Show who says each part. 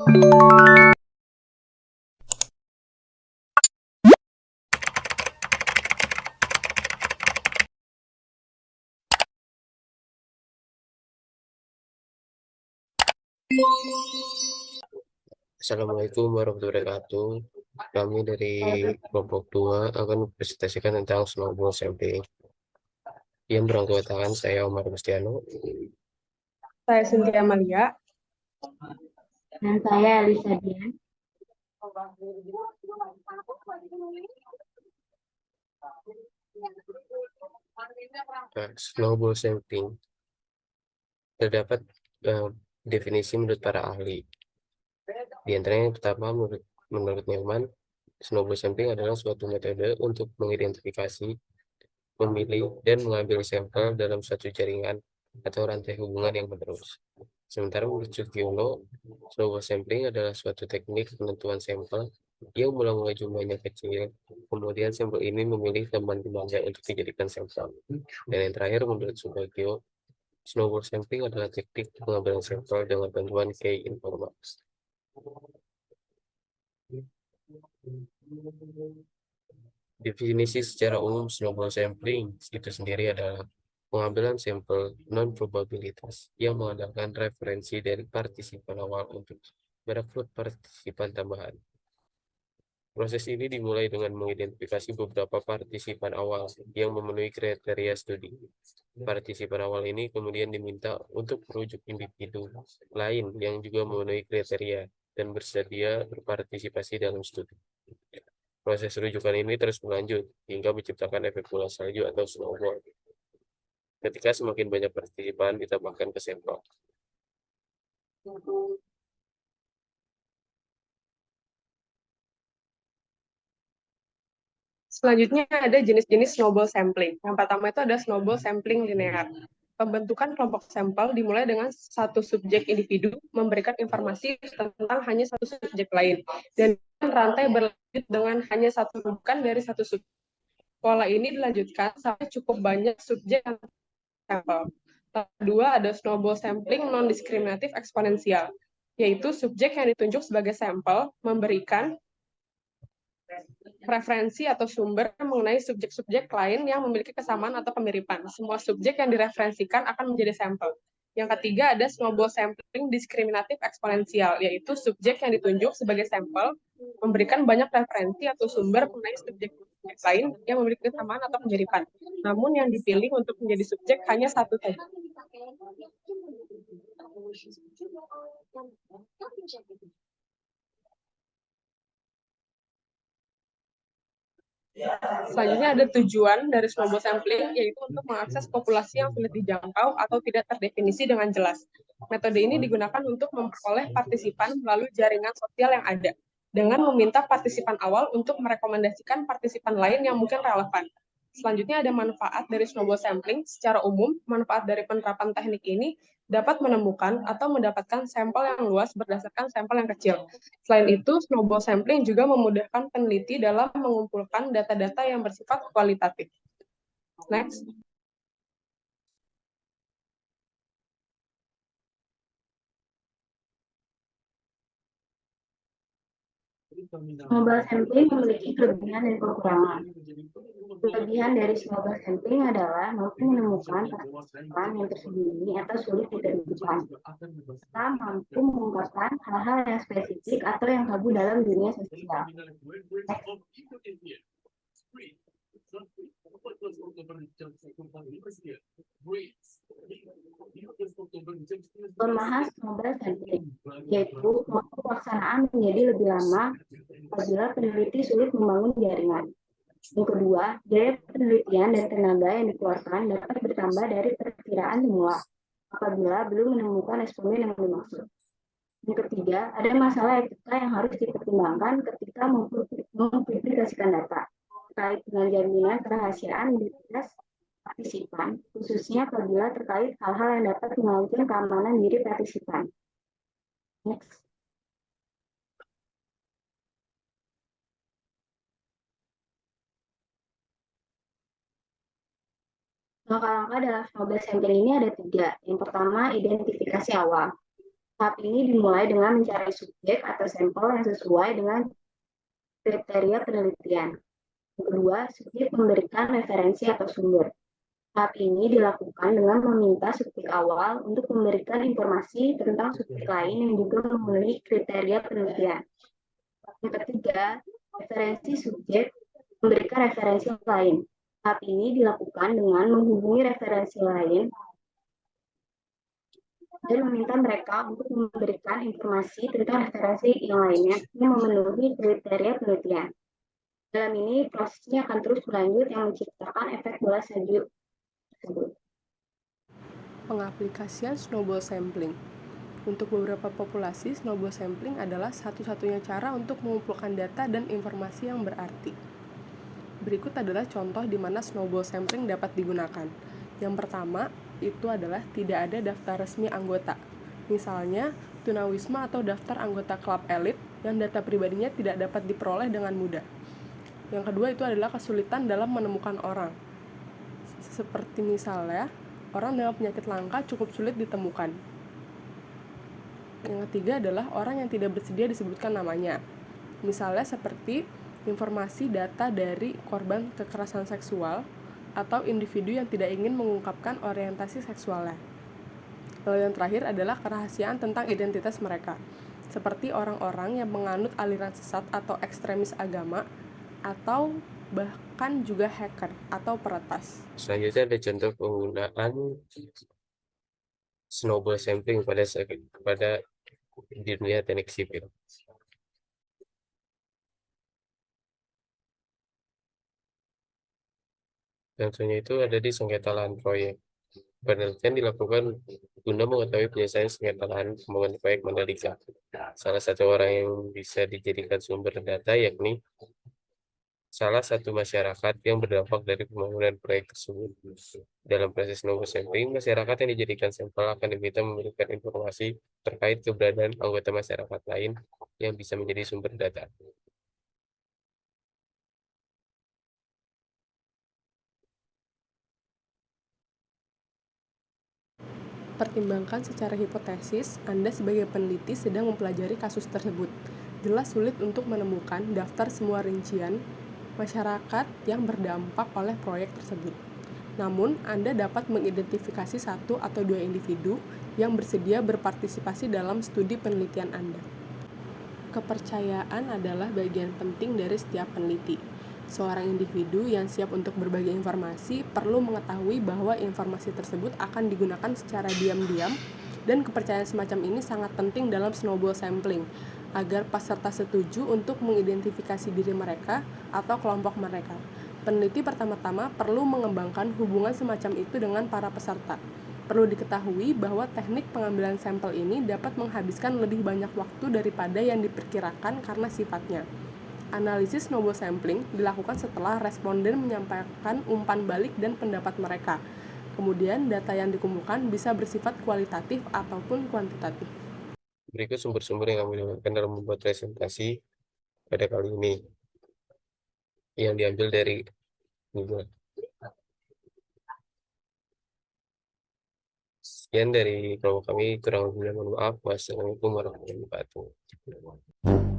Speaker 1: Assalamualaikum warahmatullahi wabarakatuh. Kami dari kelompok 2 akan mempresentasikan tentang snowball sampling. Yang berangkat tangan saya Omar Gustiano.
Speaker 2: Saya Cynthia Malia.
Speaker 3: Dan saya Elisa Dian.
Speaker 1: Snowball sampling terdapat definisi menurut para ahli. Di antaranya yang pertama, menurut Neumann, snowball sampling adalah suatu metode untuk mengidentifikasi, memilih, dan mengambil sampel dalam suatu jaringan atau rantai hubungan yang menerus. Sementara menurut Sugiono, snowball sampling adalah suatu teknik penentuan sampel yang mula-mula jumlahnya kecil, kemudian sampel ini memilih teman-temannya untuk dijadikan sampel. Dan yang terakhir menurut Subagio, snowball sampling adalah teknik pengambilan sampel dengan bantuan key informasi. Definisi secara umum snowball sampling itu sendiri adalah pengambilan sampel non-probabilitas yang mengandalkan referensi dari partisipan awal untuk merekrut partisipan tambahan. Proses ini dimulai dengan mengidentifikasi beberapa partisipan awal yang memenuhi kriteria studi. Partisipan awal ini kemudian diminta untuk merujuk individu lain yang juga memenuhi kriteria dan bersedia berpartisipasi dalam studi. Proses rujukan ini terus berlanjut hingga menciptakan efek bola salju atau snowball. Ketika semakin banyak partisipan ditambahkan ke sampel.
Speaker 2: Selanjutnya ada jenis-jenis snowball sampling. Yang pertama itu ada snowball sampling linear. Pembentukan kelompok sampel dimulai dengan satu subjek individu memberikan informasi tentang hanya satu subjek lain, dan rantai berlanjut dengan hanya satu rujukan dari satu subjek. Pola ini dilanjutkan sampai cukup banyak subjek sampel. Kedua ada snowball sampling non-diskriminatif eksponensial, yaitu subjek yang ditunjuk sebagai sampel memberikan referensi atau sumber mengenai subjek-subjek lain yang memiliki kesamaan atau kemiripan. Semua subjek yang direferensikan akan menjadi sampel. Yang ketiga ada snowball sampling diskriminatif eksponensial, yaitu subjek yang ditunjuk sebagai sampel memberikan banyak referensi atau sumber mengenai subjek-subjek lain yang memiliki kesamaan atau kemiripan. Namun yang dipilih untuk menjadi subjek hanya satu saja. Selanjutnya ada tujuan dari snowball sampling, yaitu untuk mengakses populasi yang sulit dijangkau atau tidak terdefinisi dengan jelas. Metode ini digunakan untuk memperoleh partisipan melalui jaringan sosial yang ada, dengan meminta partisipan awal untuk merekomendasikan partisipan lain yang mungkin relevan. Selanjutnya ada manfaat dari snowball sampling. Secara umum, manfaat dari penerapan teknik ini dapat menemukan atau mendapatkan sampel yang luas berdasarkan sampel yang kecil. Selain itu, snowball sampling juga memudahkan peneliti dalam mengumpulkan data-data yang bersifat kualitatif. Next.
Speaker 3: Snowball sampling memiliki kelebihan dan kekurangan. Kelebihan dari snowball sampling adalah mampu menemukan partisipan yang tersembunyi atau sulit ditentukan, serta mampu mengungkapkan hal-hal yang spesifik atau yang tabu dalam dunia sosial. Membahas snowball sampling, yaitu waktu pelaksanaan menjadi lebih lama apabila peneliti sulit membangun jaringan. Yang kedua, biaya penelitian dan tenaga yang dikeluarkan dapat bertambah dari perkiraan semula apabila belum menemukan responden yang dimaksud. Yang ketiga, ada masalah etika yang harus dipertimbangkan ketika mempublikasikan data terkait dengan jaminan kerahasiaan identitas partisipan, khususnya apabila terkait hal-hal yang dapat mengancam keamanan diri partisipan. Next. Langkah-langkah dalam snowball sampling ini ada 3. Yang pertama, identifikasi awal. Tahap ini dimulai dengan mencari subjek atau sampel yang sesuai dengan kriteria penelitian. Yang kedua, subjek memberikan referensi atau sumber. Tahap ini dilakukan dengan meminta subjek awal untuk memberikan informasi tentang subjek lain yang juga memenuhi kriteria penelitian. Yang ketiga, referensi subjek memberikan referensi lain. Tahap ini dilakukan dengan menghubungi referensi lain dan meminta mereka untuk memberikan informasi tentang referensi yang lainnya yang memenuhi kriteria penelitian. Dalam ini, prosesnya akan terus berlanjut yang menciptakan efek bola salju tersebut.
Speaker 4: Pengaplikasian snowball sampling. Untuk beberapa populasi, snowball sampling adalah satu-satunya cara untuk mengumpulkan data dan informasi yang berarti. Berikut adalah contoh di mana snowball sampling dapat digunakan. Yang pertama, itu adalah tidak ada daftar resmi anggota. Misalnya, tunawisma atau daftar anggota klub elit yang data pribadinya tidak dapat diperoleh dengan mudah. Yang kedua itu adalah kesulitan dalam menemukan orang. Seperti misalnya, orang dengan penyakit langka cukup sulit ditemukan. Yang ketiga adalah orang yang tidak bersedia disebutkan namanya. Misalnya seperti informasi data dari korban kekerasan seksual atau individu yang tidak ingin mengungkapkan orientasi seksualnya. Lalu yang terakhir adalah kerahasiaan tentang identitas mereka, seperti orang-orang yang menganut aliran sesat atau ekstremis agama, atau bahkan juga hacker atau peretas.
Speaker 1: Selanjutnya ada contoh penggunaan snowball sampling pada di dunia teknik sipil. Contohnya itu ada di sengketa lahan proyek. Penelitian dilakukan guna mengetahui penyelesaian sengketa lahan pembangunan proyek Mandalika. Salah satu orang yang bisa dijadikan sumber data yakni salah satu masyarakat yang berdampak dari pembangunan proyek tersebut. Dalam proses snowball sampling, masyarakat yang dijadikan sampel akan diminta memberikan informasi terkait keberadaan anggota masyarakat lain yang bisa menjadi sumber data.
Speaker 4: Pertimbangkan secara hipotesis, Anda sebagai peneliti sedang mempelajari kasus tersebut. Jelas sulit untuk menemukan daftar semua rincian masyarakat yang berdampak oleh proyek tersebut. Namun, Anda dapat mengidentifikasi satu atau dua individu yang bersedia berpartisipasi dalam studi penelitian Anda. Kepercayaan adalah bagian penting dari setiap peneliti. Seorang individu yang siap untuk berbagi informasi perlu mengetahui bahwa informasi tersebut akan digunakan secara diam-diam, dan kepercayaan semacam ini sangat penting dalam snowball sampling agar peserta setuju untuk mengidentifikasi diri mereka atau kelompok mereka. Peneliti pertama-tama perlu mengembangkan hubungan semacam itu dengan para peserta. Perlu diketahui bahwa teknik pengambilan sampel ini dapat menghabiskan lebih banyak waktu daripada yang diperkirakan karena sifatnya. Analisis snowball sampling dilakukan setelah responden menyampaikan umpan balik dan pendapat mereka. Kemudian data yang dikumpulkan bisa bersifat kualitatif ataupun kuantitatif.
Speaker 1: Berikut sumber-sumber yang kami dapatkan dalam membuat presentasi pada kali ini yang diambil dari Google. Sekian dari kelompok kami, kurang lebihnya mohon maaf. Wassalamualaikum warahmatullahi wabarakatuh.